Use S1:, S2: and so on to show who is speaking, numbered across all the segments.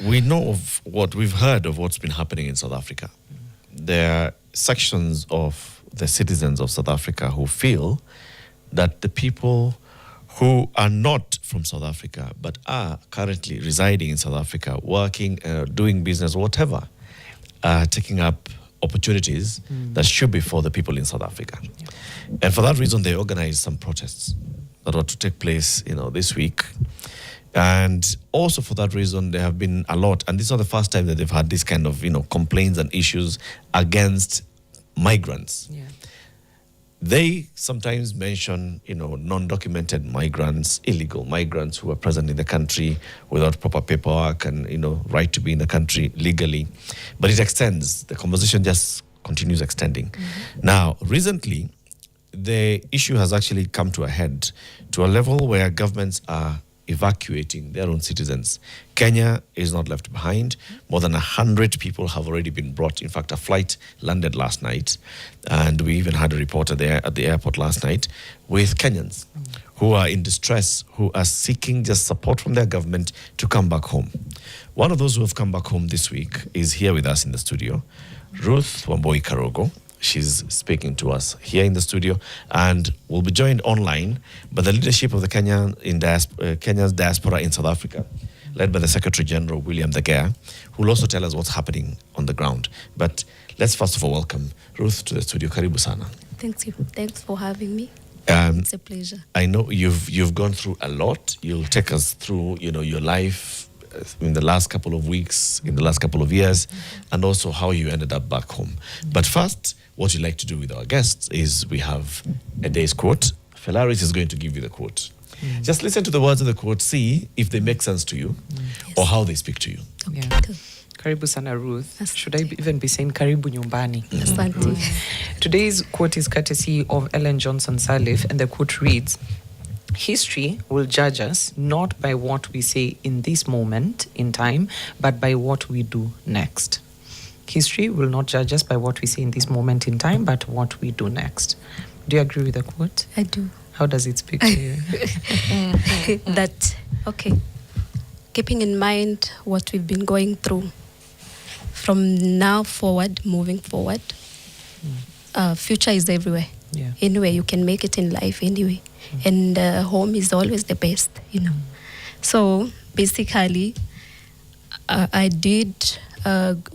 S1: we know of we've heard of what's been happening in South Africa. There are sections of the citizens of South Africa who feel that the people who are not from South Africa but are currently residing in South Africa, working, doing business, whatever, are taking up opportunities that should be for the people in South Africa. Yeah. And for that reason, they organized some protests that were to take place, this week. And also for that reason, there have been a lot, and this is not the first time that they've had this kind of, complaints and issues against migrants. Yeah. They sometimes mention, non-documented migrants, illegal migrants who are present in the country without proper paperwork and, right to be in the country legally. But it extends. The conversation just continues extending. Now, recently, the issue has actually come to a head to a level where governments are evacuating their own citizens. Kenya is not left behind. More than 100 people have already been brought. In fact, a flight landed last night, and we even had a reporter there at the airport last night with Kenyans who are in distress, who are seeking just support from their government to come back home. One of those who have come back home this week is here with us in the studio, Ruth Wambui. She's speaking to us here in the studio and will be joined online by the leadership of the Kenya's diaspora in South Africa, led by the Secretary General, William De Geer, who will also tell us what's happening on the ground. But let's first of all welcome Ruth to the studio. Karibu sana.
S2: Thanks you. Thanks for having me. It's a pleasure.
S1: I know you've gone through a lot. You'll take us through, your life in the last couple of weeks, in the last couple of years, and also how you ended up back home. But first, what we like to do with our guests is we have a day's quote. Felaris is going to give you the quote. Just listen to the words of the quote, see if they make sense to you or how they speak to you.
S3: Okay. Yeah. Karibu sana, Ruth. Asante. Should I even be saying karibu nyumbani?
S2: Asante.
S3: Today's quote is courtesy of Ellen Johnson Sirleaf, and the quote reads, "History will judge us not by what we say in this moment in time, but by what we do next." History will not judge us by what we say in this moment in time, but what we do next. Do you agree with the quote?
S2: I do.
S3: How does it speak to you?
S2: Keeping in mind what we've been going through, from now forward, moving forward, future is everywhere.
S3: Yeah.
S2: Anyway, you can make it in life anyway. And home is always the best, So basically, I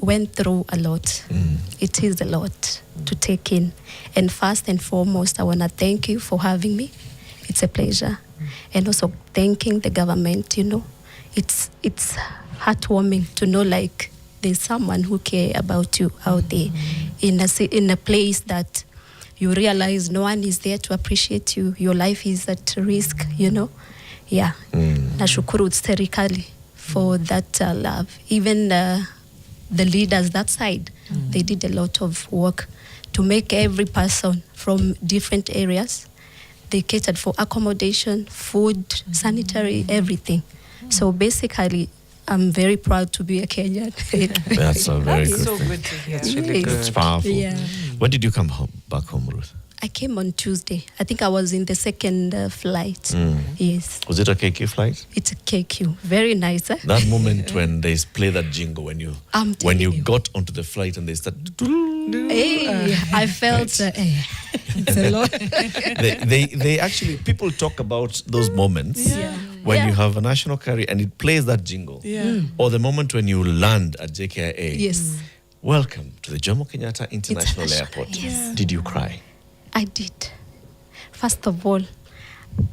S2: went through a lot. It is a lot to take in. And first and foremost, I want to thank you for having me. It's a pleasure. And also thanking the government, It's heartwarming to know there's someone who care about you out there in a place that you realize no one is there to appreciate you. Your life is at risk, Yeah. Nashukuru serikali for that love. Even the leaders that side, they did a lot of work to make every person from different areas. They catered for accommodation, food, sanitary, everything. So basically, I'm very proud to be a Kenyan.
S1: That's a very good
S3: so
S1: thing.
S3: good to hear. It's really good.
S1: It's powerful.
S2: Yeah.
S1: When did you come back home, Ruth?
S2: I came on Tuesday. I think I was in the second flight. Yes.
S1: Was it a KQ flight?
S2: It's a KQ. Very nice.
S1: That moment when they play that jingle when you got onto the flight and they started.
S2: Hey, I felt it's a lot.
S1: they actually, people talk about those moments when you have a national carrier and it plays that jingle. Or the moment when you land at JKIA.
S2: Yes.
S1: Welcome to the Jomo Kenyatta International Airport.
S2: Yes.
S1: Did you cry?
S2: I did. First of all,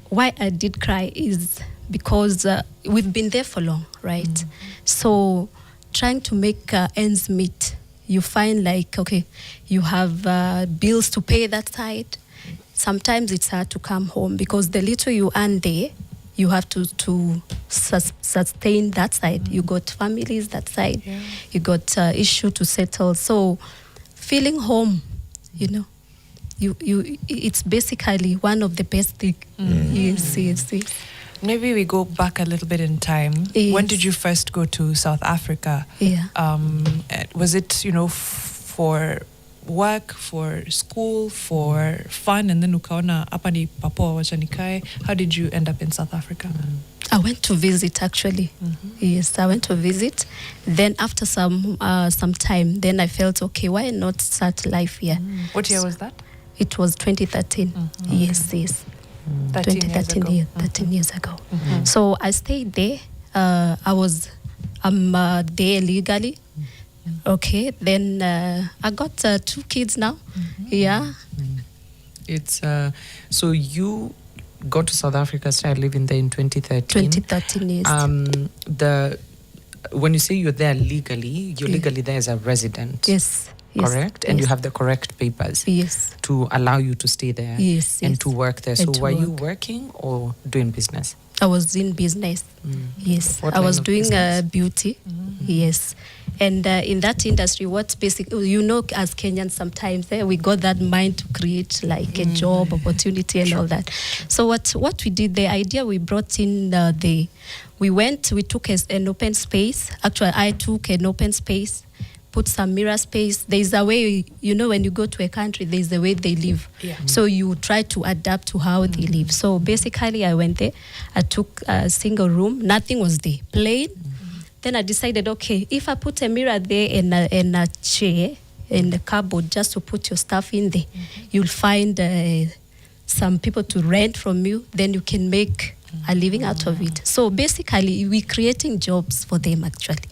S2: why I did cry is because we've been there for long, right? So trying to make ends meet, you find you have bills to pay that side. Sometimes it's hard to come home because the little you earn there, you have to sustain that side. You got families that side. Yeah. You got issue to settle. So feeling home, it's basically one of the best things. Yes.
S4: Maybe we go back a little bit in time.
S2: Yes.
S4: When did you first go to South Africa?
S2: Yeah.
S4: Was it, for work, for school, for fun, and then ukaona hapa ni papoa wacha nikae? How did you end up in South Africa?
S2: I went to visit actually. Yes, I went to visit. Then after some time, then I felt, okay, why not start life here?
S4: What year was that?
S2: It was 2013. Yes, yes. 2013 years, 13 years ago. So I stayed there. I'm there legally. Okay, then I got 2 kids now. Yeah.
S3: It's so you got to South Africa, started living there in 2013.
S2: 2013 years.
S3: When you say you're there legally, you're legally there as a resident.
S2: Yes.
S3: Correct? And you have the correct papers.
S2: Yes.
S3: To allow you to stay there.
S2: Yes.
S3: And to work there.
S2: And
S3: so were you working or doing business?
S2: I was in business. Yes.
S3: What
S2: I was
S3: line of
S2: doing
S3: business?
S2: beauty. Yes. And in that industry, what's basic, as Kenyans sometimes, we got that mind to create like a job opportunity and all that. So what we did, the idea we brought in, we took an open space. Actually, I took an open space, put some mirror space. There's a way, when you go to a country, there's a way they live.
S4: Yeah.
S2: So you try to adapt to how they live. So basically, I went there. I took a single room. Nothing was there. Plain. Then I decided, okay, if I put a mirror there and a chair and a cupboard just to put your stuff in there, you'll find some people to rent from you. Then you can make a living out of it. So basically, we're creating jobs for them actually,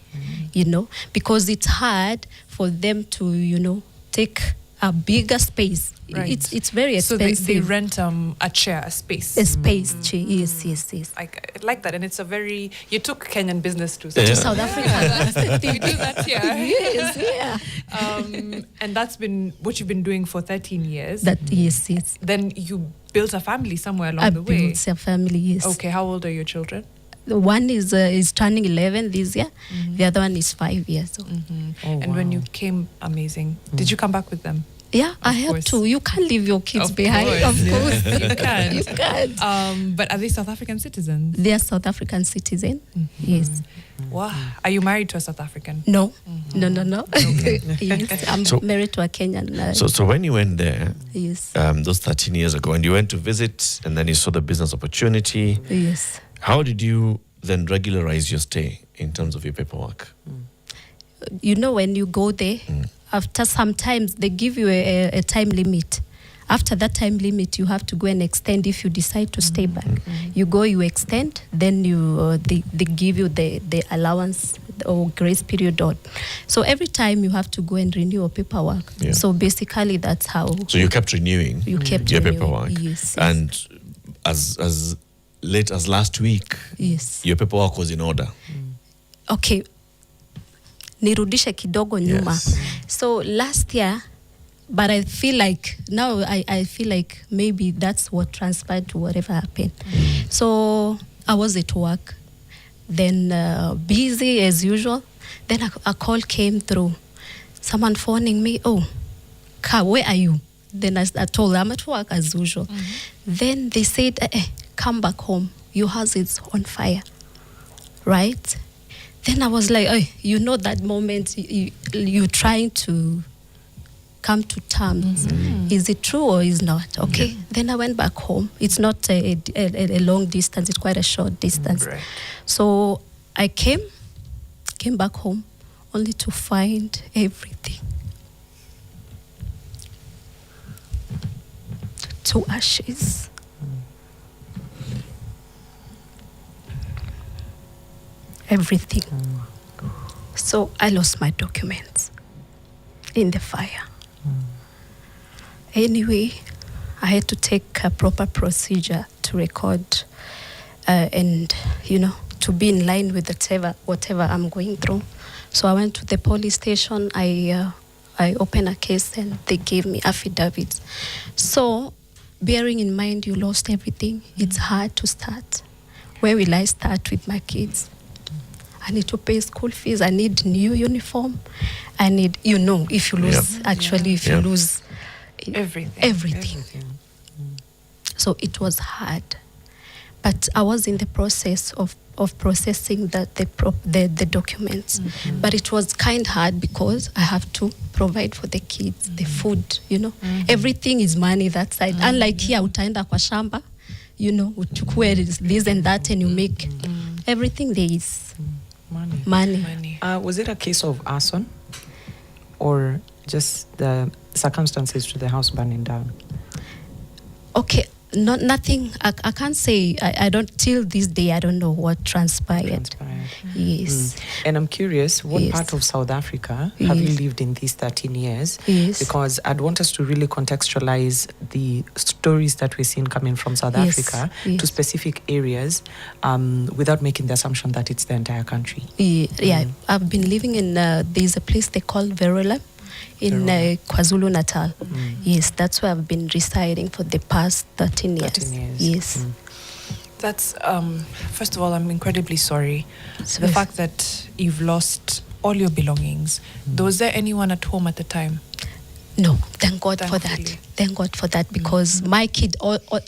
S2: because it's hard for them to, take a bigger space.
S4: Right.
S2: It's very expensive.
S4: So they rent a chair, a space.
S2: A space chair, yes.
S4: I like that, and it's you took Kenyan business to
S2: South Africa.
S4: You do that here.
S2: Yes, yeah.
S4: And that's been what you've been doing for 13 years.
S2: Yes.
S4: Then you built a family somewhere along
S2: I
S4: the way.
S2: built a family, yes.
S4: Okay, how old are your children?
S2: The one is turning 11 this year. The other one is 5 years old.
S4: And when you came, amazing. Did you come back with them?
S2: Yeah, I had
S4: course.
S2: to. You can't leave your kids
S4: Of
S2: behind.
S4: course.
S2: Of course.
S4: You can.
S2: You can't.
S4: But are they South African citizens?
S2: They are South African citizen. Yes.
S4: Wow. Are you married to a South African?
S2: No. No. Yes, I'm married to a Kenyan.
S1: So when you went there,
S2: Yes.
S1: those 13 years ago, and you went to visit, and then you saw the business opportunity,
S2: Yes.
S1: how did you then regularize your stay in terms of your paperwork?
S2: When you go there, after some time, they give you a time limit. After that time limit, you have to go and extend if you decide to stay back. You go, you extend, then they give you the allowance or grace period on. So every time you have to go and renew your paperwork.
S1: Yeah.
S2: So basically that's how.
S1: So you kept renewing
S2: You kept
S1: your
S2: renewing.
S1: paperwork.
S2: Yes.
S1: And as late as last week,
S2: Yes.
S1: your paperwork was in order.
S2: Okay. Nirudishe kidogo nyuma.
S1: Yes.
S2: So last year, but I feel like now I feel like maybe that's what transpired to whatever happened. So I was at work, then busy as usual. Then a call came through, someone phoning me. Oh, Ka, where are you? Then I told them I'm at work as usual. Then they said, come back home. Your house is on fire, right? Then I was like, that moment you're trying to come to terms. Is it true or is not? Okay. Yeah. Then I went back home. It's not a long distance. It's quite a short distance.
S4: Right.
S2: So I came back home only to find everything to ashes. Everything. So I lost my documents in the fire. Anyway, I had to take a proper procedure to record and, to be in line with whatever I'm going through. So I went to the police station. I opened a case and they gave me affidavits. So bearing in mind you lost everything, it's hard to start. Where will I start with my kids? I need to pay school fees. I need new uniform. I need, if you lose, if you lose everything. So it was hard. But I was in the process of processing the documents. But it was kind of hard because I have to provide for the kids, the food, Everything is money that side. Unlike here, utaenda kwa shamba, uchukue this and that, and you make everything there is money.
S3: Was it a case of arson or just the circumstances to the house burning down?
S2: Okay, nothing. I can't say. I don't, till this day, I don't know what transpired. Yes.
S3: And I'm curious, what
S2: Yes.
S3: part of South Africa have you lived in these 13 years?
S2: Yes.
S3: Because I'd want us to really contextualize the stories that we're seeing coming from South
S2: Yes.
S3: Africa
S2: Yes.
S3: to specific areas without making the assumption that it's the entire country.
S2: Yeah, I've been living in, there's a place they call Verulam in KwaZulu Natal. Yes, that's where I've been residing for the past 13 years.
S3: 13 years.
S2: Yes.
S4: That's, first of all, I'm incredibly sorry.
S2: So
S4: The
S2: yes.
S4: fact that you've lost all your belongings. Was there anyone at home at the time?
S2: No, thank God for
S4: Thankfully.
S2: that. Thank God for that, because my kid,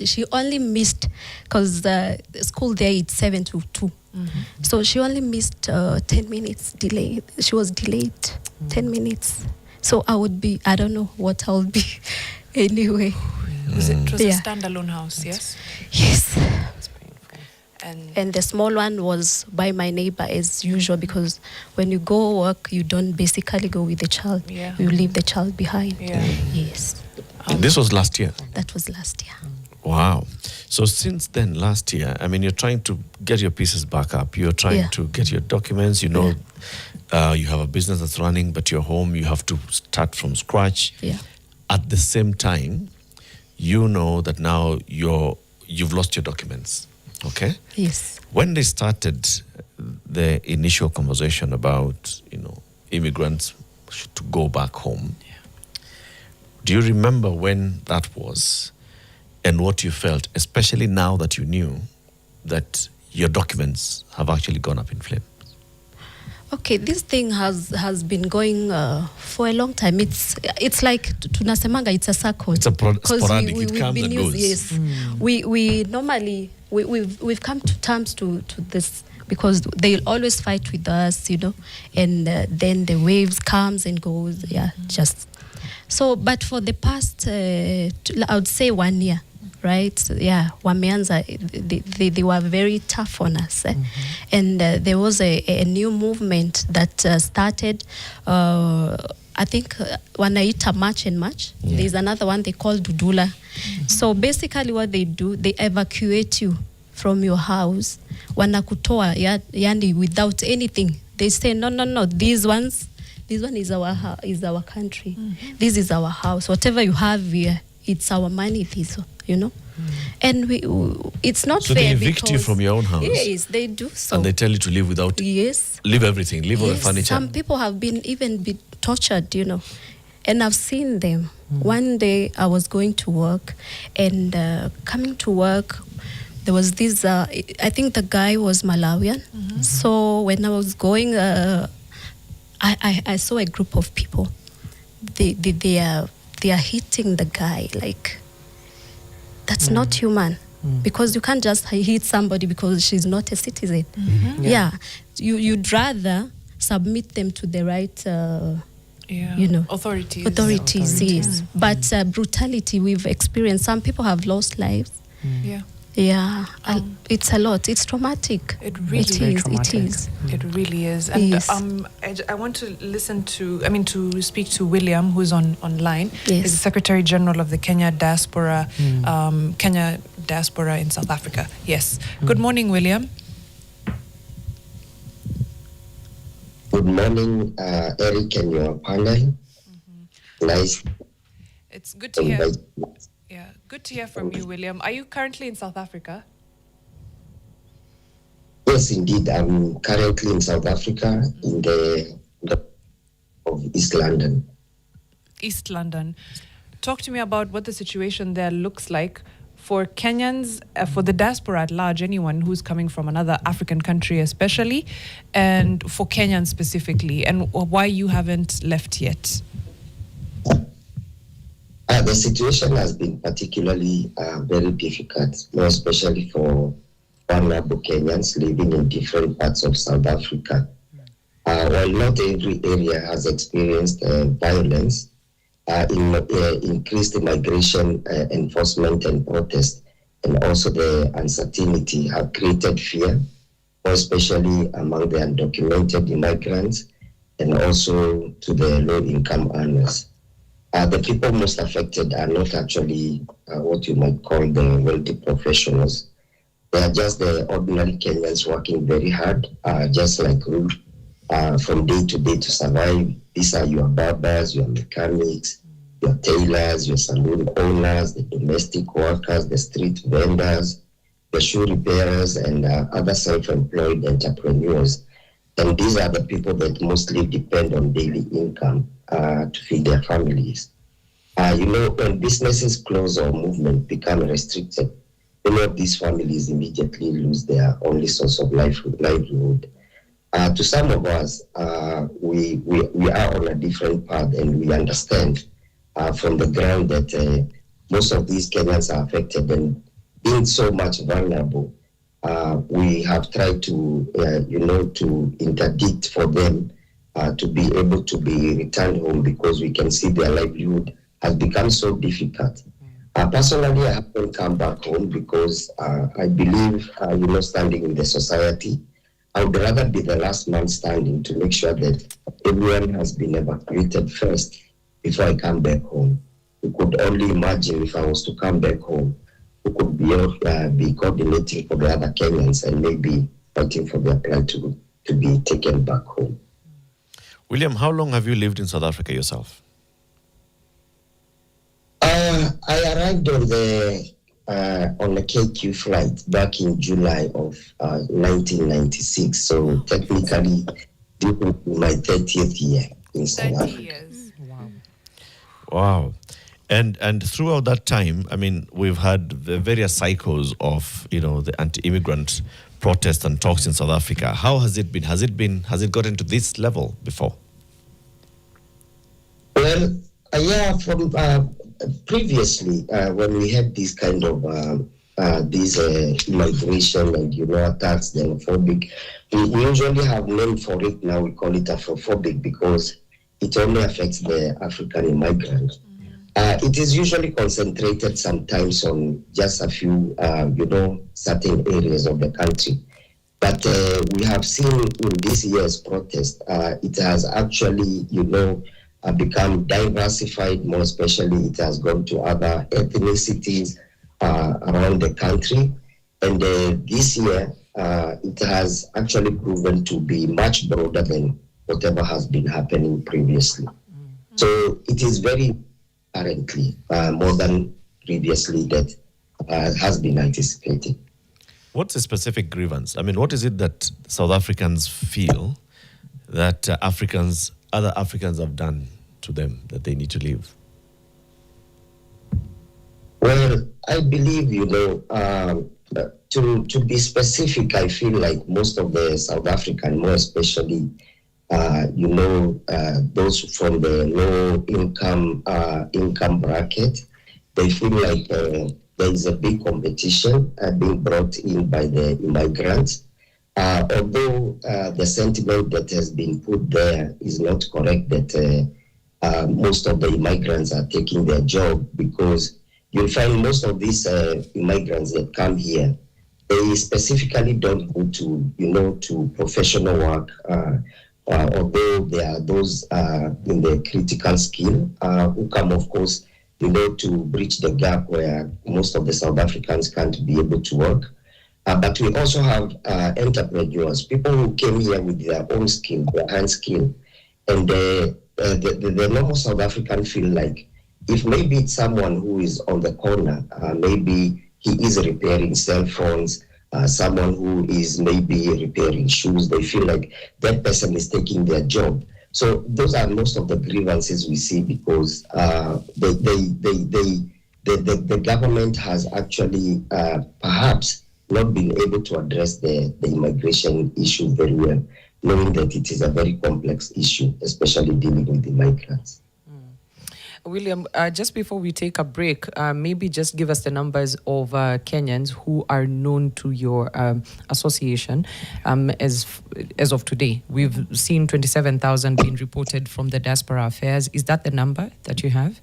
S2: she only missed, because the school there it's 7 to 2. So she only missed 10 minutes delay. She was delayed 10 minutes. So I don't know what I would be anyway.
S4: It was a
S2: Yeah.
S4: standalone house, yes?
S2: Yes.
S3: It's painful.
S2: And the small one was by my neighbor as usual, because when you go work, you don't basically go with the child.
S4: Yeah.
S2: You leave the child behind.
S4: Yeah.
S2: Yes.
S1: This was last year.
S2: That was last year.
S1: Wow. So since then, last year, I mean, you're trying to get your pieces back up. You're trying
S2: Yeah.
S1: to get your documents. You know, you have a business that's running, but you're home. You have to start from scratch.
S2: Yeah.
S1: At the same time, you know that now you've lost your documents. Okay.
S2: Yes.
S1: When they started the initial conversation about, immigrants to go back home, do you remember when that was and what you felt, especially now that you knew that your documents have actually gone up in flames?
S2: Okay, this thing has been going for a long time. It's like tunasemanga, it's a circle.
S1: It's a
S2: 'Cause
S1: sporadic. It
S2: we've
S1: comes
S2: been
S1: and
S2: used-
S1: goes.
S2: Yes, we normally we've come to terms to this, because they'll always fight with us, and then the waves comes and goes. Yeah, just so. But for the past, I would say 1 year. Right, so, yeah, wameanza, they were very tough on us, and there was a new movement that started. I think wanaita March and March. There's another one they call Dudula. So basically, what they do, they evacuate you from your house. Wanakutoa yani without anything. They say no. This one is our country. This is our house. Whatever you have here, it's our money. This. And it's not
S1: So
S2: fair.
S1: they evict you from your own house?
S2: Yes, they do so.
S1: And they tell you to leave without,
S2: Yes.
S1: leave everything, leave all the
S2: Yes,
S1: furniture.
S2: some people have been tortured, and I've seen them. One day I was going to work, and coming to work, there was this, I think the guy was Malawian. So when I was going, I saw a group of people. They are hitting the guy like, that's not human. Because you can't just hit somebody because she's not a citizen. Yeah. You'd rather submit them to the right authorities. Yes. But brutality we've experienced. Some people have lost lives. Yeah, it's a lot. It's traumatic.
S4: It really
S2: is.
S3: traumatic.
S2: It is.
S4: It really is. And
S2: Yes.
S4: I want to to speak to William, who's online.
S2: Yes.
S4: He's the Secretary General of the Kenya diaspora, Kenya diaspora in South Africa. Yes. Good morning, William.
S5: Good morning, Eric and your panel. Nice.
S4: It's good to hear. Yeah, good to hear from you, William. Are you currently in South Africa?
S5: Yes, indeed. I'm currently in South Africa, in the of East London.
S4: East London. Talk to me about what the situation there looks like for Kenyans, for the diaspora at large, anyone who's coming from another African country especially, and for Kenyans specifically, and why you haven't left yet.
S5: The situation has been particularly very difficult, more especially for vulnerable Kenyans living in different parts of South Africa. While not every area has experienced violence, increased migration enforcement and protest and also the uncertainty have created fear, more especially among the undocumented immigrants and also to the low-income earners. The people most affected are not actually what you might call the wealthy professionals. They are just the ordinary Kenyans working very hard, just like Ruth, from day to day to survive. These are your barbers, your mechanics, your tailors, your saloon owners, the domestic workers, the street vendors, the shoe repairers, and other self-employed entrepreneurs. And these are the people that mostly depend on daily income to feed their families. When businesses close or movement become restricted, many of these families immediately lose their only source of livelihood. To some of us, we are on a different path, and we understand from the ground that most of these Kenyans are affected, and being so much vulnerable, we have tried to, to interdict for them to be able to be returned home, because we can see their livelihood has become so difficult. Personally, I haven't come back home because I believe, standing with the society, I would rather be the last man standing to make sure that everyone has been evacuated first before I come back home. You could only imagine if I was to come back home, who could be coordinating for the other Kenyans and maybe fighting for their plan to be taken back home.
S1: William, how long have you lived in South Africa yourself?
S5: I arrived on the KQ flight back in July of 1996. So technically, this will be my 30th year in South Africa.
S4: Years.
S1: Wow. And throughout that time, I mean, we've had the various cycles of, the anti-immigrant protests and talks in South Africa. How has it been? Has it gotten to this level before?
S5: Well, from previously, when we had this kind of these immigration and attacks, xenophobic, we usually have name for it. Now we call it Afrophobic because it only affects the African immigrant. It is usually concentrated sometimes on just a few, certain areas of the country. But we have seen in this year's protest, it has actually, become diversified. More especially, it has gone to other ethnicities around the country. And this year, it has actually proven to be much broader than whatever has been happening previously. So it is very currently more than previously that has been anticipated.
S1: What's a specific grievance? I mean, what is it that South Africans feel that other Africans have done to them that they need to leave?
S5: Well, I believe, to be specific, I feel like most of the South African, more especially, those from the low income bracket, they feel like there is a big competition being brought in by the immigrants. Although the sentiment that has been put there is not correct, that most of the immigrants are taking their job, because you'll find most of these immigrants that come here, they specifically don't go to professional work, although there are those in the critical skill who come, of course, to bridge the gap where most of the South Africans can't be able to work. But we also have entrepreneurs, people who came here with their own skill, their hand skill. And the normal South African feel like if maybe it's someone who is on the corner, maybe he is repairing cell phones, someone who is maybe repairing shoes, they feel like that person is taking their job. So those are most of the grievances we see, because the government has actually perhaps not been able to address the immigration issue very well, knowing that it is a very complex issue, especially dealing with the migrants.
S3: William, just before we take a break, maybe just give us the numbers of Kenyans who are known to your association as of today. We've seen 27,000 being reported from the Diaspora Affairs. Is that the number that you have?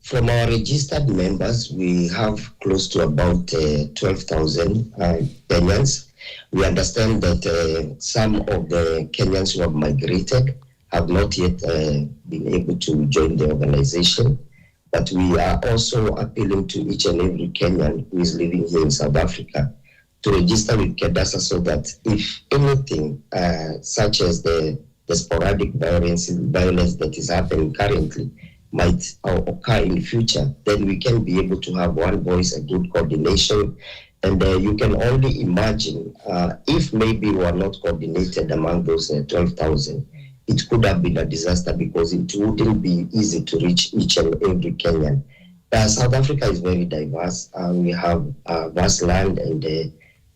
S5: From our registered members, we have close to about 12,000 Kenyans. We understand that some of the Kenyans who have migrated have not yet been able to join the organization. But we are also appealing to each and every Kenyan who is living here in South Africa to register with KEDASA so that if anything such as the sporadic violence that is happening currently might occur in the future, then we can be able to have one voice, a good coordination. And you can only imagine if maybe we are not coordinated among those 12,000, it could have been a disaster because it wouldn't be easy to reach each and every Kenyan. South Africa is very diverse. We have vast land,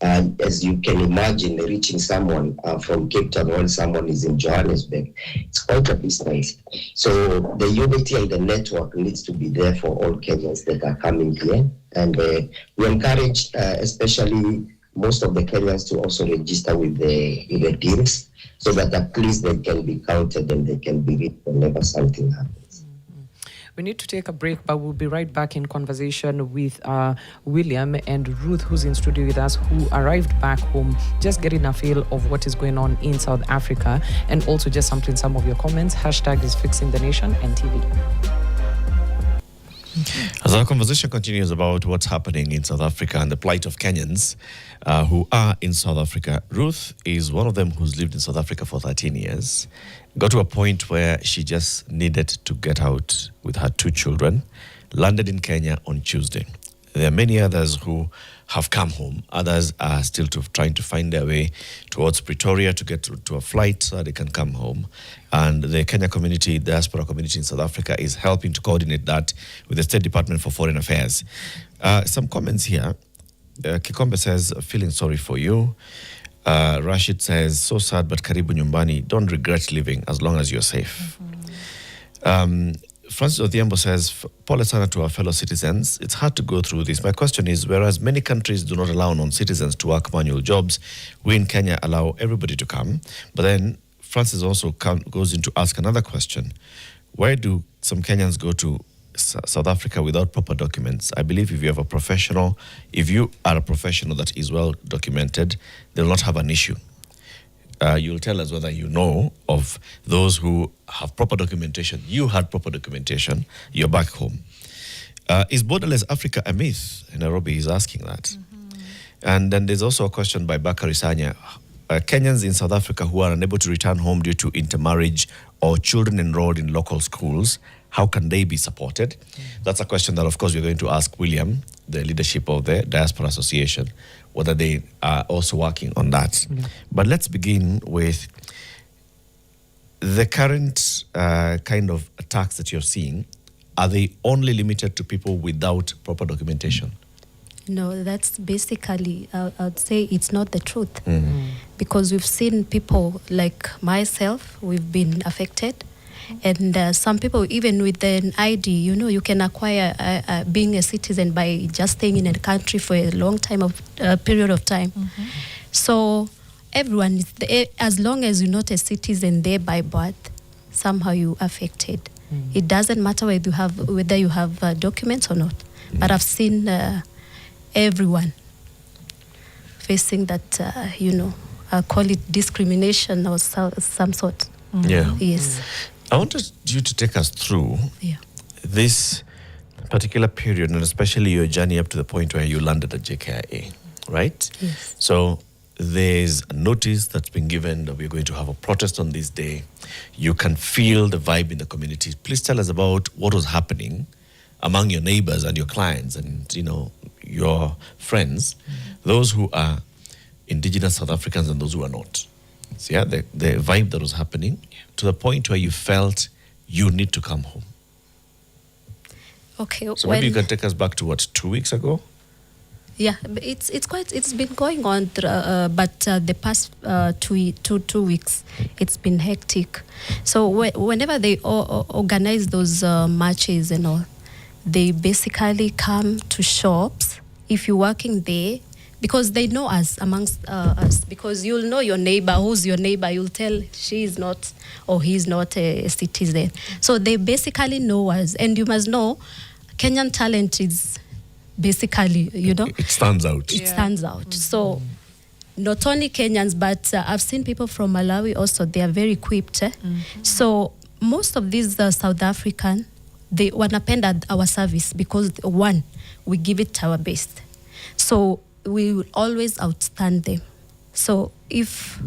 S5: and as you can imagine, reaching someone from Cape Town while someone is in Johannesburg, it's quite a distance. So the unity and the network needs to be there for all Kenyans that are coming here. And we encourage, especially most of the Kenyans, to also register with the teams, so that at least they can be counted and they can be reached whenever something happens.
S3: We need to take a break, but we'll be right back in conversation with William and Ruth, who's in studio with us, who arrived back home, just getting a feel of what is going on in South Africa, and also just sampling some of your comments. Hashtag is Fixing the Nation and TV.
S1: As our conversation continues about what's happening in South Africa and the plight of Kenyans who are in South Africa, Ruth is one of them who's lived in South Africa for 13 years. Got to a point where she just needed to get out with her 2 children, landed in Kenya on Tuesday. There are many others who have come home. Others are still trying to find their way towards Pretoria to get to a flight so they can come home. And the Kenya community, diaspora community in South Africa, is helping to coordinate that with the State Department for Foreign Affairs. Some comments here. Kikombe says, feeling sorry for you. Rashid says, so sad, but karibu nyumbani. Don't regret living as long as you're safe. Francis Odhiambo says, pole sana to our fellow citizens. It's hard to go through this. My question is, whereas many countries do not allow non-citizens to work manual jobs, we in Kenya allow everybody to come. But then Francis also goes in to ask another question. Why do some Kenyans go to South Africa without proper documents? I believe if you are a professional that is well documented, they'll not have an issue. You'll tell us whether you know of those who have proper documentation. You had proper documentation. You're back home. Is borderless Africa a myth? Nairobi is asking that. And then there's also a question by Bakari Sanya. Kenyans in South Africa who are unable to return home due to intermarriage or children enrolled in local schools, how can they be supported? That's a question that, of course, we're going to ask William, the leadership of the Diaspora Association, whether they are also working on that. But let's begin with the current kind of attacks that you're seeing. Are they only limited to people without proper documentation?
S2: No, that's basically, I'd say it's not the truth. Because we've seen people like myself, we've been affected. And some people, even with an ID, you can acquire being a citizen by just staying in a country for a long period of time. So everyone, as long as you're not a citizen there by birth, somehow you're affected. It doesn't matter whether you have documents or not. But I've seen everyone facing that, I call it discrimination or some sort.
S1: Yeah.
S2: Yes.
S1: I wanted you to take us through this particular period, and especially your journey up to the point where you landed at JKIA, right?
S2: Yes.
S1: So there's a notice that's been given that we're going to have a protest on this day. You can feel the vibe in the community. Please tell us about what was happening among your neighbors and your clients and, your friends, those who are indigenous South Africans and those who are not. So yeah, the vibe that was happening to the point where you felt you need to come home.
S2: Okay.
S1: So maybe you can take us back to 2 weeks ago?
S2: Yeah, it's been going on, but the past 2 weeks, it's been hectic. So whenever they organize those marches and all, they basically come to shops. If you're working there, because they know us amongst us, because you'll know your neighbor. Who's your neighbor? You'll tell she is not or he's not a citizen. So they basically know us, and you must know Kenyan talent is basically,
S1: It stands out.
S2: it stands out. So not only Kenyans, but I've seen people from Malawi also. They are very equipped. So most of these South African, they wanapenda our service because one, we give it our best. So we will always outstand them. So if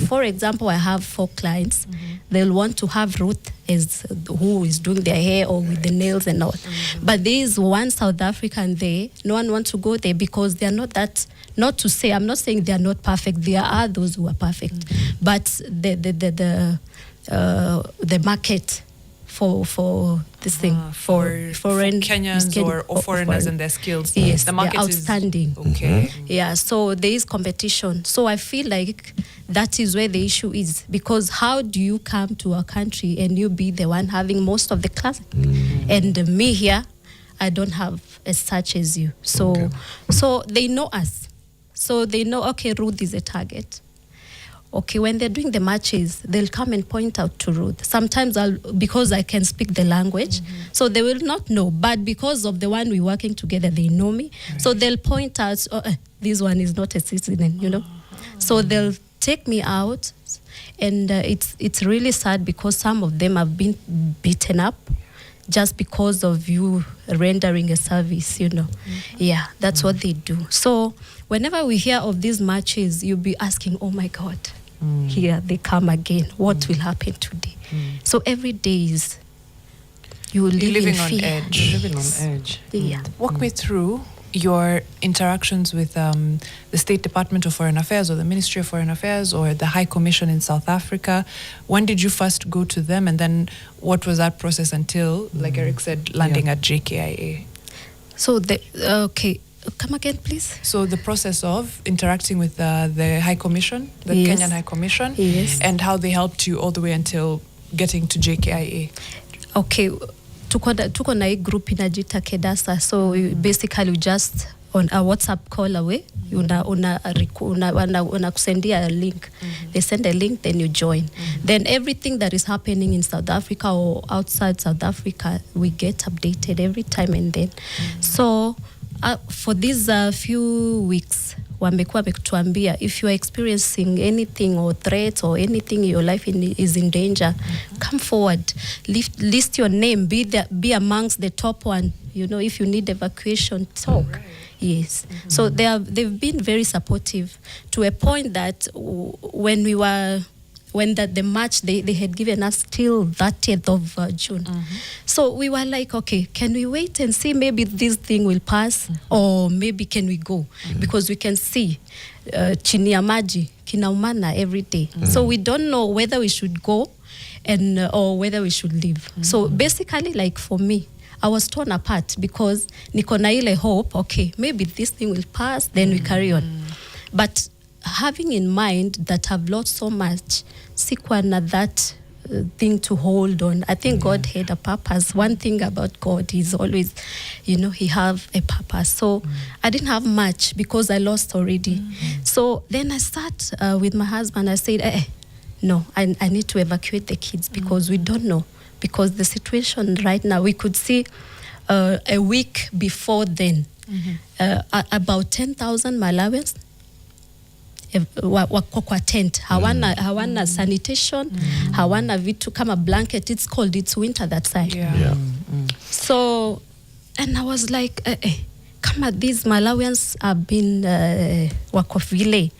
S2: for example I have 4 clients, they'll want to have Ruth as who is doing their hair or with the nails and all. But there is one South African there, no one wants to go there because they are not that. Not to say, I'm not saying they are not perfect. There are those who are perfect, but the market for this thing for foreign
S4: Kenyans or foreigners and their skills.
S2: Yes,
S4: the market
S2: they're outstanding.
S4: Okay.
S2: Yeah, so there is competition. So I feel like that is where the issue is, because how do you come to a country and you be the one having most of the class, and me here, I don't have as such as you. So so they know us. So they know, okay, Ruth is a target. Okay, when they're doing the matches, they'll come and point out to Ruth. Sometimes because I can speak the language, so they will not know. But because of the one we're working together, they know me. So they'll point out, this one is not a citizen, So they'll take me out, and it's really sad because some of them have been beaten up just because of you rendering a service, Yeah, that's what they do. So whenever we hear of these matches, you'll be asking, oh my God, here they come again. What will happen today? So every day is you're living
S4: on
S2: fear.
S4: edge.
S3: You're living on edge.
S2: Yeah.
S4: Walk me through your interactions with the State Department of Foreign Affairs or the Ministry of Foreign Affairs or the High Commission in South Africa. When did you first go to them, and then what was that process until, like Eric said, landing at JKIA?
S2: So come again, please.
S4: So the process of interacting with the High Commission, the
S2: Yes.
S4: Kenyan High Commission,
S2: Yes.
S4: and how they helped you all the way until getting to JKIA.
S2: Okay, tuko na hii group inajita Kedasa. So basically just on a WhatsApp call away, unakusendia a link. They send a link, then you join. Then everything that is happening in South Africa or outside South Africa, we get updated every time and then. So for these few weeks, wamekuwa wamekutuambia, if you are experiencing anything or threats or anything, your life is in danger, come forward, list your name, be amongst the top one. If you need evacuation, talk. Right. Yes. So they've been very supportive to a point that when the match, they had given us till 30th of June. So we were like, okay, can we wait and see maybe this thing will pass, or maybe can we go? Because we can see chini ya maji kinaumana every day. So we don't know whether we should go or whether we should leave. So basically, like for me, I was torn apart because niko na ile hope, okay, maybe this thing will pass, then we carry on. But having in mind that I've lost so much, sikuwa na that thing to hold on. I think God had a purpose. One thing about God is always, he have a purpose. So I didn't have much because I lost already. So then I sat with my husband. I said, no, I need to evacuate the kids because we don't know. Because the situation right now, we could see a week before then, about 10,000 Malawians wako kwa tent, hawana sanitation, hawana vitu kama blanket. It's winter that side. So, and I was like, kama these Malawians have been wako vile,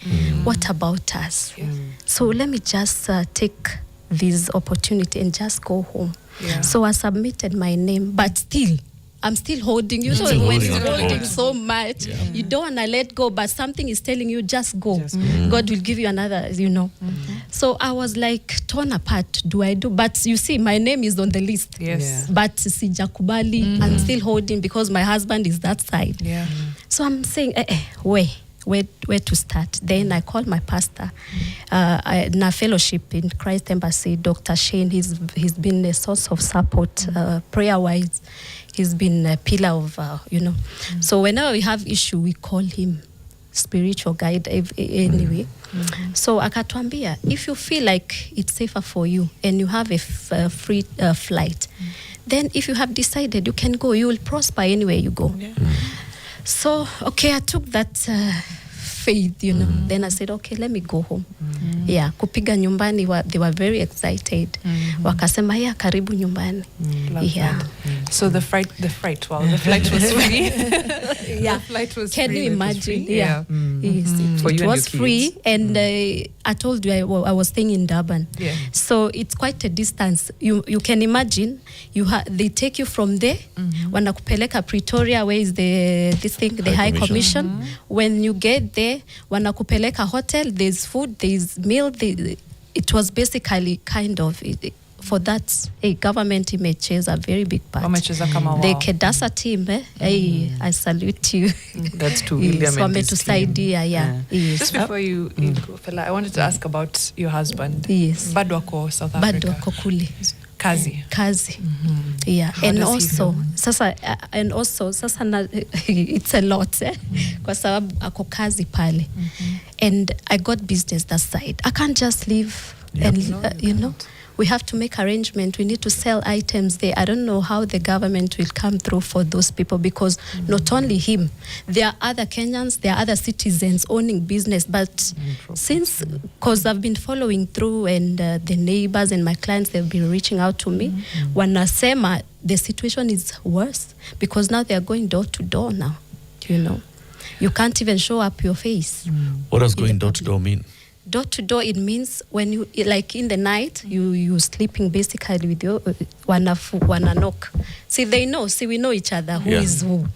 S2: what about us? So let me just take this opportunity and just go home. So I submitted my name, but still I'm still holding. When you're holding so much, you don't want to let go, but something is telling you, just go. God will give you another, So I was like torn apart. Do I do? But you see, my name is on the list. But sijakubali, I'm still holding because my husband is that side. So I'm saying, where to start? Then I called my pastor, na fellowship in Christ Embassy, Dr. Shane. He's been a source of support, prayer-wise. He's been a pillar of, So whenever we have issue, we call him spiritual guide anyway. So akatuambia, if you feel like it's safer for you and you have a free flight, then if you have decided you can go, you will prosper anywhere you go.
S4: Yeah.
S2: So, okay, I took that faith, you know. Then I said, okay, let me go home. Yeah, kupiga nyumbani, they were very excited. Wakasema, yeah, karibu nyumbani. Yeah.
S4: So the flight, wow, the flight was free.
S2: Yeah.
S4: The flight was
S2: Can
S4: free.
S2: you imagine? Yeah. Yes,
S3: For
S2: it
S3: you and
S2: was
S3: your
S2: free,
S3: kids.
S2: and I told you I was staying in Durban.
S4: Yeah.
S2: So it's quite a distance. You can imagine. They take you from there. Wanakupeleka Pretoria, where is the High Commission. When you get there, wanakupeleka hotel. There's food. There's meal. It was basically kind of. For that, a government image a very big part.
S4: Wamecheza kama wao.
S2: The Kedasa team, I salute you.
S3: That's to William and his team.
S2: Yeah. Yes.
S4: Just before you go, Fela, I wanted to ask about your husband.
S2: Yes.
S4: Bado wako South Africa.
S2: Bado wako kule.
S4: Kazi.
S2: Yeah.
S4: How does he feel?
S2: Sasa it's a lot kwa sababu ako kazi pale. And I got business that side. I can't just leave and you know. We have to make arrangement. We need to sell items there. I don't know how the government will come through for those people, because not only him, there are other Kenyans, there are other citizens owning business. But because I've been following through, and the neighbors and my clients, they've been reaching out to me. Wanasema the situation is worse because now they are going door to door now. You know, you can't even show up your face.
S1: What does going door to door mean?
S2: Door to door, it means when you, like in the night, you sleeping basically with your wana knock. See, we know each other who is who.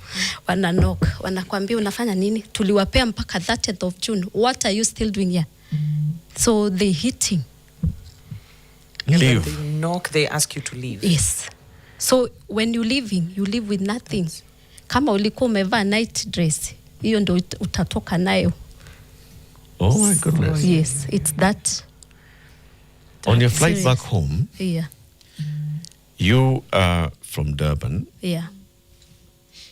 S2: Wana knock, wanakwambia unafanya nini? Tuliwapea mpaka 30th of June. What are you still doing here? So they hitting.
S1: Leave.
S3: They knock, they ask you to leave.
S2: Yes. So when you're leaving, you leave with nothing. Kama ulikuwa umevaa night dress, hiyo ndo utatoka nayo.
S1: Oh my goodness.
S2: Yes, it's that.
S1: On your flight
S2: serious.
S1: back home, you are from Durban.
S2: Yeah.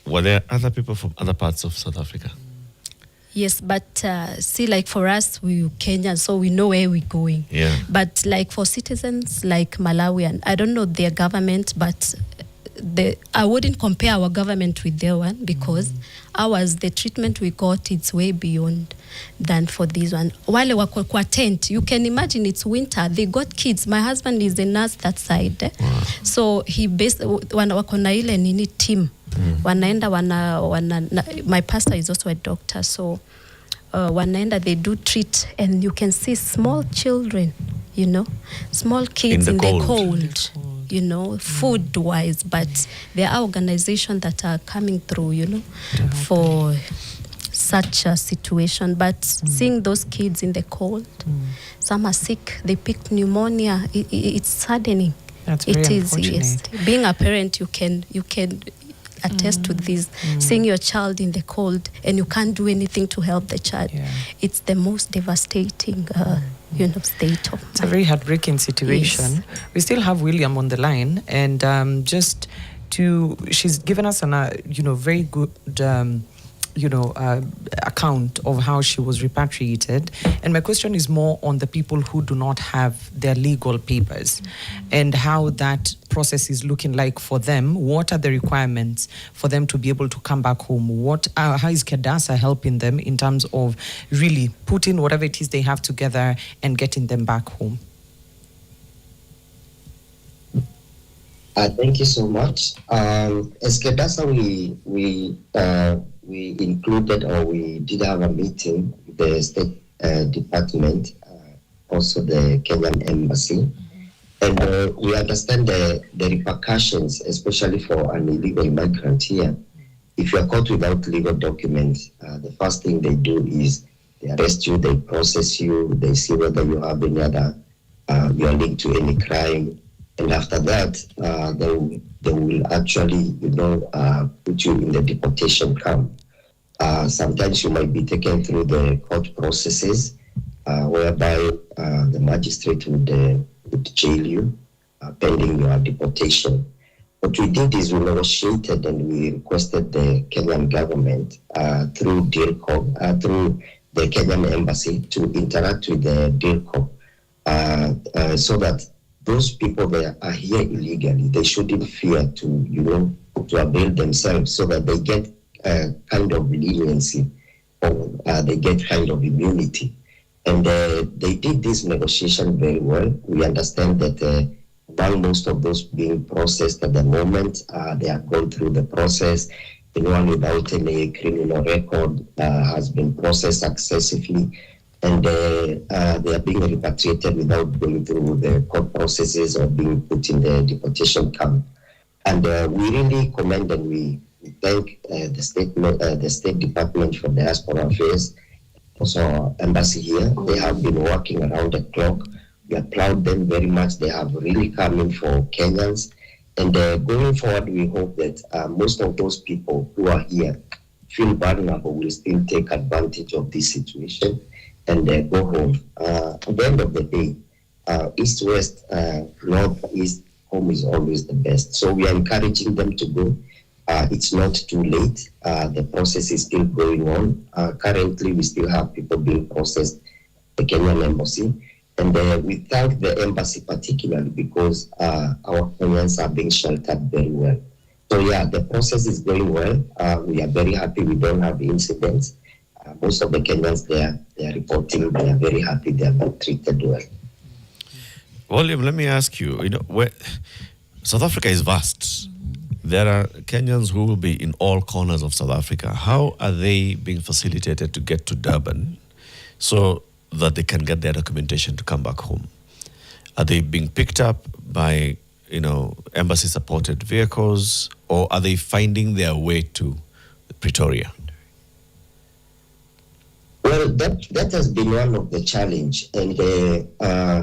S1: Were there other people from other parts of South Africa?
S2: Yes, but see, like for us, we Kenyan, so we know where we're going.
S1: Yeah.
S2: But like for citizens like Malawian, I don't know their government, but I wouldn't compare our government with their one, because ours, the treatment we got, it's way beyond than for this one. Wale wako kwa tent, you can imagine it's winter. They got kids. My husband is a nurse that side.
S1: Wow.
S2: So he wako na ile nini team. Wanaenda my pastor is also a doctor, so wanaenda, they do treat, and you can see small children, you know, small kids in the cold. You know, food-wise, but there are organizations that are coming through, you know, for such a situation. But seeing those kids in the cold, some are sick, they picked pneumonia, it's saddening.
S3: That's very unfortunate.
S2: Yes. Being a parent, you can attest to this. Seeing your child in the cold and you can't do anything to help the child. Yeah. It's the most devastating state of
S3: It's a very heartbreaking situation. Yes. We still have William on the line, and she's given us very good account of how she was repatriated. And my question is more on the people who do not have their legal papers and how that process is looking like for them. What are the requirements for them to be able to come back home? How is Kedasa helping them in terms of really putting whatever it is they have together and getting them back home?
S5: Thank you so much. As Kedasa, we included, or we did have a meeting with the State Department, also the Kenyan Embassy. And we understand the repercussions, especially for an illegal migrant here. If you are caught without legal documents, the first thing they do is they arrest you, they process you, they see whether you have any other, you are linked to any crime. And after that, they will actually, put you in the deportation camp. Sometimes you might be taken through the court processes, whereby the magistrate would jail you pending your deportation. What we did is we negotiated and we requested the Kenyan government through DIRCO, through the Kenyan embassy, to interact with the DIRCO so that those people that are here illegally, they shouldn't fear to avail themselves so that they get kind of leniency, or they get kind of immunity. And they did this negotiation very well. We understand that while most of those being processed at the moment, they are going through the process. Anyone without any criminal record has been processed successfully, and they are being repatriated without going through the court processes or being put in the deportation camp. And we really commend and we thank the State Department for Diaspora Affairs, also our embassy here. They have been working around the clock. We applaud them very much. They have really come in for Kenyans. And going forward, we hope that most of those people who are here feel vulnerable will still take advantage of this situation and go home. At the end of the day, east, west, north, east, home is always the best. So we are encouraging them to go. It's not too late. The process is still going on. Currently, we still have people being processed at the Kenyan embassy. And we thank the embassy particularly because our Kenyans are being sheltered very well. So yeah, the process is going well. We are very happy. We don't have incidents. Most of the Kenyans they are reporting they are very happy. They are being treated well.
S1: William, let me ask you. South Africa is vast. There are Kenyans who will be in all corners of South Africa. How are they being facilitated to get to Durban so that they can get their documentation to come back home? Are they being picked up by, embassy-supported vehicles, or are they finding their way to Pretoria?
S5: Well, that has been one of the challenge. And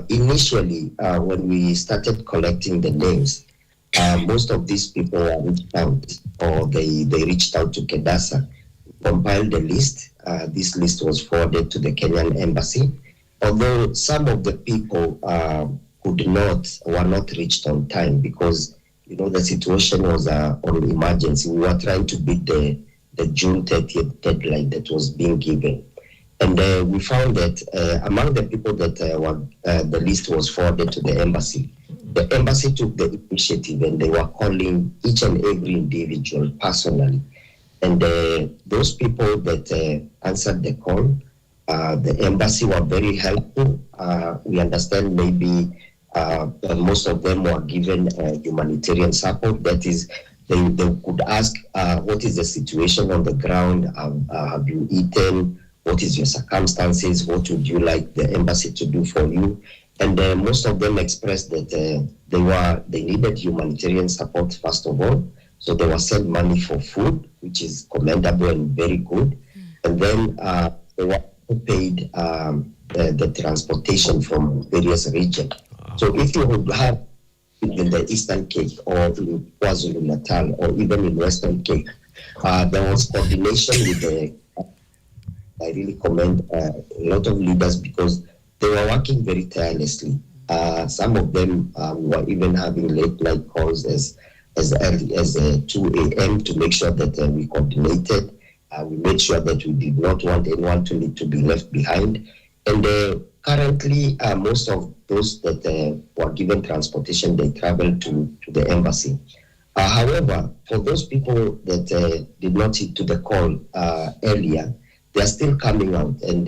S5: initially, when we started collecting the names, most of these people are reached out, or they reached out to Kedasa, compiled a list. This list was forwarded to the Kenyan embassy. Although some of the people were not reached on time because the situation was on emergency. We were trying to beat the June 30th deadline that was being given. And we found that among the people that the list was forwarded to the embassy took the initiative and they were calling each and every individual personally. And those people that answered the call, the embassy were very helpful. We understand maybe most of them were given humanitarian support. That is, they could ask, what is the situation on the ground? Have you eaten? What is your circumstances? What would you like the embassy to do for you? And most of them expressed that they needed humanitarian support first of all. So they were sent money for food, which is commendable and very good. And then they were paid the transportation from various regions. So if you would have in the Eastern Cape or in KwaZulu-Natal or even in Western Cape, there was coordination with the. I really commend a lot of leaders because they were working very tirelessly. Some of them were even having late night calls as early as 2 a.m. to make sure that we coordinated. We made sure that we did not want anyone to need to be left behind. And currently, most of those that were given transportation, they traveled to the embassy. However, for those people that did not heed to the call earlier, they are still coming out, and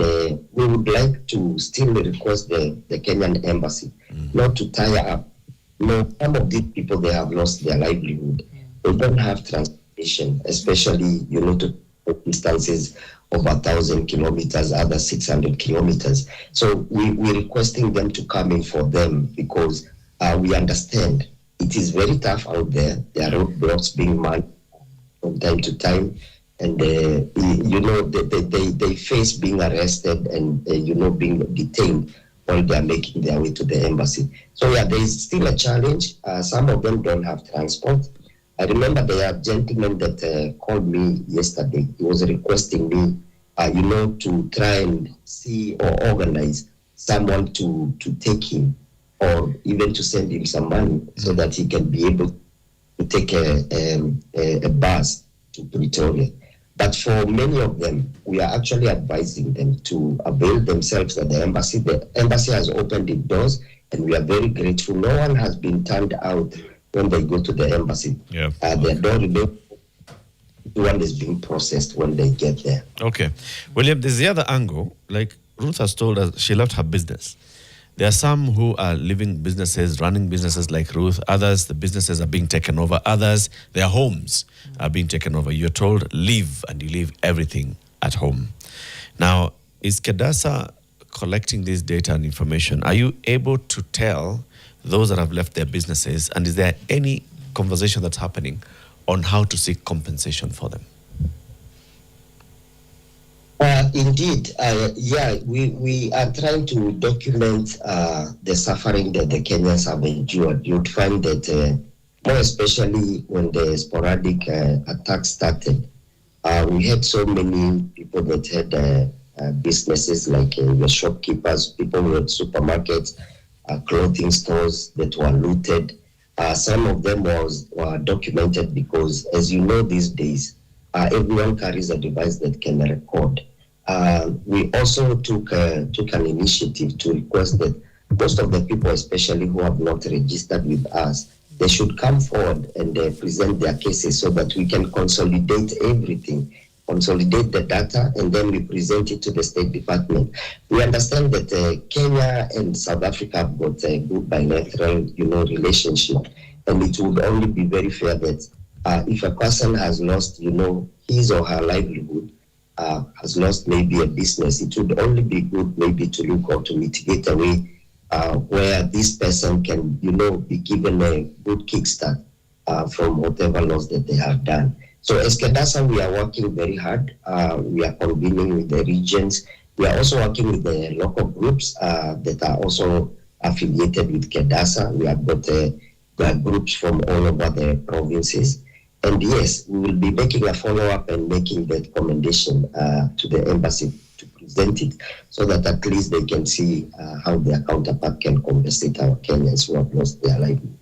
S5: we would like to still request the Kenyan embassy not to tire up. Some of these people, they have lost their livelihood. They don't have transportation, especially, to distances of 1,000 kilometers, other 600 kilometers. So we're requesting them to come in for them because we understand it is very tough out there. There are roadblocks being manned from time to time. And, they face being arrested and, being detained while they are making their way to the embassy. So, yeah, there is still a challenge. Some of them don't have transport. I remember there are gentlemen that called me yesterday. He was requesting me, to try and see or organize someone to take him or even to send him some money so that he can be able to take a bus to Pretoria. But for many of them, we are actually advising them to avail themselves at the embassy. The embassy has opened its doors. and we are very grateful. No one has been turned out when they go to the embassy.
S1: Yeah.
S5: Their door one is being processed when they get there.
S1: Okay. William, there's the other angle. Like Ruth has told us, she left her business. There are some who are living businesses, running businesses like Ruth. Others, the businesses are being taken over. Others, their homes are being taken over. You're told, leave, and you leave everything at home. Now, is KEDASA collecting this data and information? Are you able to tell those that have left their businesses, and is there any conversation that's happening on how to seek compensation for them?
S5: Indeed, we are trying to document the suffering that the Kenyans have endured. You'd find that more especially when the sporadic attacks started, we had so many people that had businesses like your shopkeepers, people who had supermarkets, clothing stores that were looted. Some of them were documented because, as you know these days, everyone carries a device that can record. We also took an initiative to request that most of the people, especially who have not registered with us, they should come forward and present their cases so that we can consolidate everything, consolidate the data, and then we present it to the State Department. We understand that Kenya and South Africa have got a good bilateral, relationship, and it would only be very fair that if a person has lost, his or her livelihood, has lost maybe a business, it would only be good maybe to look or to mitigate a way where this person can, be given a good kickstart from whatever loss that they have done. So as KEDASA, we are working very hard. We are convening with the regions. We are also working with the local groups that are also affiliated with KEDASA. We have got groups from all over the provinces. And yes, we will be making a follow-up and making the recommendation to the embassy to present it so that at least they can see how their counterpart can compensate our Kenyans who have lost their livelihood.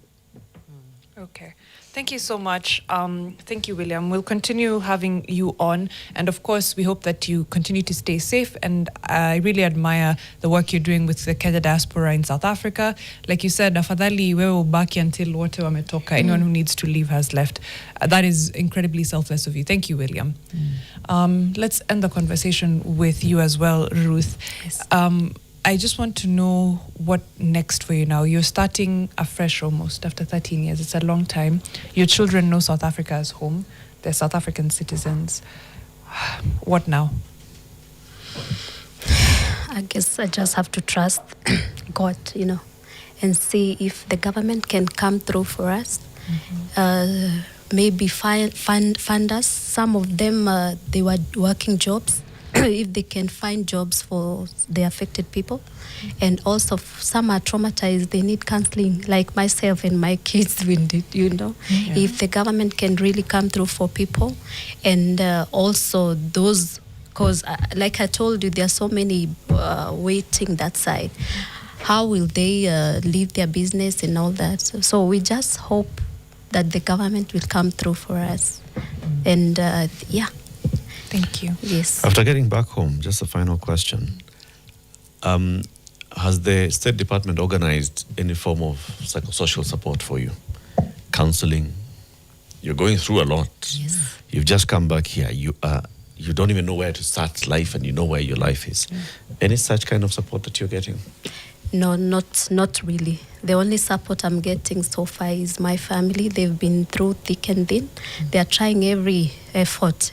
S4: Okay. Thank you so much. Thank you, William. We'll continue having you on. And of course, we hope that you continue to stay safe. And I really admire the work you're doing with the Kenya diaspora in South Africa. Like you said, afadhali wewe ubaki until wote wametoka. Anyone who needs to leave has left. That is incredibly selfless of you. Thank you, William. Let's end the conversation with you as well, Ruth.
S2: Yes.
S4: I just want to know what next for you now. You're starting afresh almost after 13 years. It's a long time. Your children know South Africa as home. They're South African citizens. What now?
S2: I guess I just have to trust God, and see if the government can come through for us. Maybe fund us. Some of them, they were working jobs. If they can find jobs for the affected people. And also some are traumatized, they need counseling, like myself and my kids we did, If the government can really come through for people. And also those, because like I told you, there are so many waiting that side. How will they leave their business and all that? So we just hope that the government will come through for us. And
S4: Thank you.
S2: Yes.
S1: After getting back home, just a final question. Has the State Department organized any form of psychosocial support for you? Counseling? You're going through a lot.
S2: Yes.
S1: You've just come back here. You don't even know where to start life, and you know where your life is. Any such kind of support that you're getting?
S2: No, not really. The only support I'm getting so far is my family. They've been through thick and thin. They are trying every effort,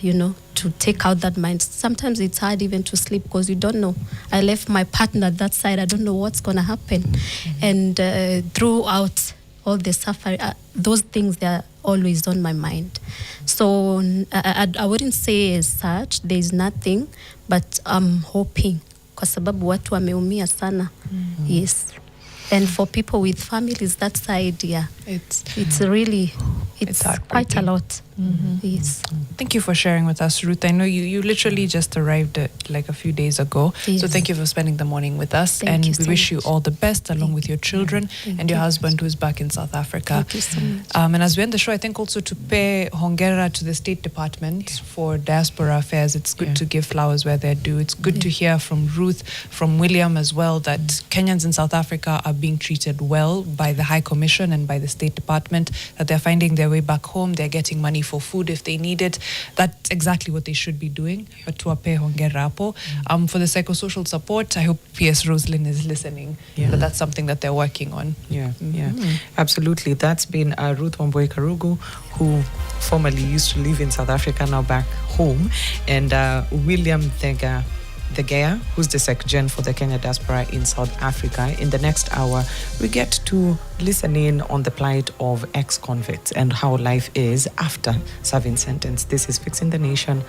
S2: to take out that mind. Sometimes it's hard even to sleep because you don't know. I left my partner that side. I don't know what's going to happen. And throughout all the suffering, those things, they're always on my mind. So I wouldn't say as such, there's nothing, but I'm hoping. Kwa sababu watu wameumia sana. Yes. And for people with families that side, it's really, it's quite a lot. Yes.
S4: Thank you for sharing with us, Ruth. I know you literally just arrived like a few days ago.
S2: Yes.
S4: So thank you for spending the morning with us.
S2: Thank
S4: and
S2: you
S4: we
S2: so
S4: wish you
S2: much.
S4: all the best along with your children
S2: Thank
S4: and your
S2: you.
S4: husband who is back in South Africa.
S2: Thank you so much.
S4: And as we end the show, I think also to pay hongera to the State Department for diaspora affairs. It's good to give flowers where they're due. It's good to hear from Ruth, from William as well, that Kenyans in South Africa are being treated well by the High Commission and by the State Department, that they're finding their way back home, they're getting money for food if they need it. That's exactly what they should be doing. But to pay hongera hapo. For the psychosocial support, I hope PS Roslyn is listening. But that's something that they're working on.
S3: Yeah, absolutely. That's been Ruth Wambui Karugu, who formerly used to live in South Africa, now back home, and William Thegea, who's the Sec-Gen for the Kenya diaspora in South Africa. In the next hour, we get to listen in on the plight of ex-convicts and how life is after serving sentence. This is Fixing the Nation.